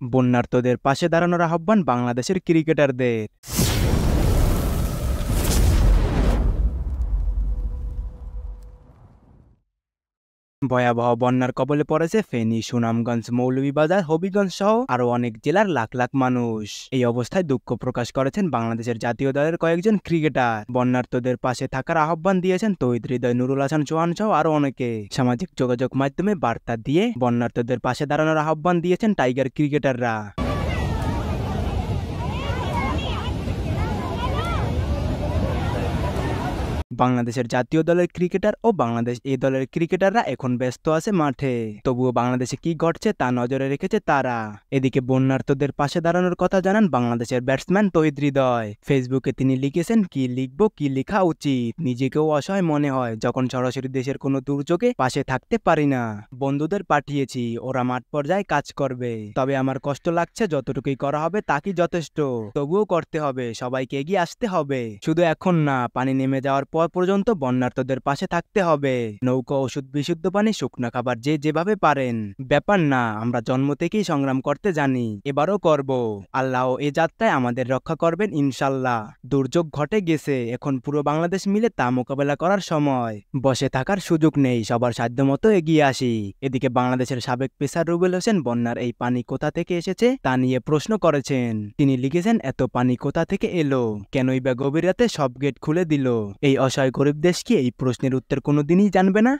বন্যার্তদের পাশে দাঁড়ানোর আহ্বান বাংলাদেশের ক্রিকেটারদের। ভয়াবহ বন্যার কবলে পড়েছে ফেনী, সুনামগঞ্জ, মৌলভীবাজার, হবিগঞ্জ সহ আরও অনেক জেলার লাখ লাখ মানুষ। এই অবস্থায় দুঃখ প্রকাশ করেছেন বাংলাদেশের জাতীয় দলের কয়েকজন ক্রিকেটার। বন্যার্তদের পাশে থাকার আহ্বান দিয়েছেন তৌহিদ হৃদয়, নুরুল হাসান চৌহান সহ আরও অনেকে। সামাজিক যোগাযোগ মাধ্যমে বার্তা দিয়ে বন্যার্তদের পাশে দাঁড়ানোর আহ্বান দিয়েছেন টাইগার ক্রিকেটাররা। বাংলাদেশের জাতীয় দলের ক্রিকেটার ও বাংলাদেশ এ দলের ক্রিকেটাররা এখন ব্যস্ত আছে মাঠে, তবুও বাংলাদেশে কি ঘটছে তা নজরে রেখেছে তারা। এদিকে বন্যার্তদের পাশে দাঁড়ানোর কথা জানান বাংলাদেশের ব্যাটসম্যান তৌহিদ হৃদয়। ফেসবুকে তিনি লিখেছেন, কি লিখবো, কি লেখা উচিত। নিজেকেও অসহায় মনে হয় যখন সরাসরি দেশের কোনো দুর্যোগে পাশে থাকতে পারি না। বন্ধুদের পাঠিয়েছি, ওরা মাঠ পর্যায়ে কাজ করবে, তবে আমার কষ্ট লাগছে। যতটুকুই করা হবে তা কি যথেষ্ট? তবুও করতে হবে, সবাইকে এগিয়ে আসতে হবে। শুধু এখন না, পানি নেমে যাওয়ার পর পর্যন্ত বন্যার্তদের পাশে থাকতে হবে। নৌকা, ওষুধ, বিশুদ্ধ পানি, শুকনা খাবার যে যেভাবে পারেন। ব্যাপার না, আমরা জন্ম থেকেই সংগ্রাম করতে জানি, এবারও করব। আল্লাহ এ যাত্রায় আমাদের রক্ষা করবেন ইনশাল্লাহ। দুর্যোগ ঘটে গেছে, এখন পুরো বাংলাদেশ মিলে তা মোকাবেলা করার সময়। বসে থাকার সুযোগ নেই, সবার সাধ্যমতো এগিয়ে আসি। এদিকে বাংলাদেশের সাবেক পেসার রুবেল হোসেন বন্যার এই পানি কোথা থেকে এসেছে তা নিয়ে প্রশ্ন করেছেন। তিনি লিখেছেন, এত পানি কোথা থেকে এলো, কেনই বা গভীর রাতে সব গেট খুলে দিল? এই অসহায় গরিব দেশ কি এই প্রশ্নের উত্তর কোনোদিনই জানবে না?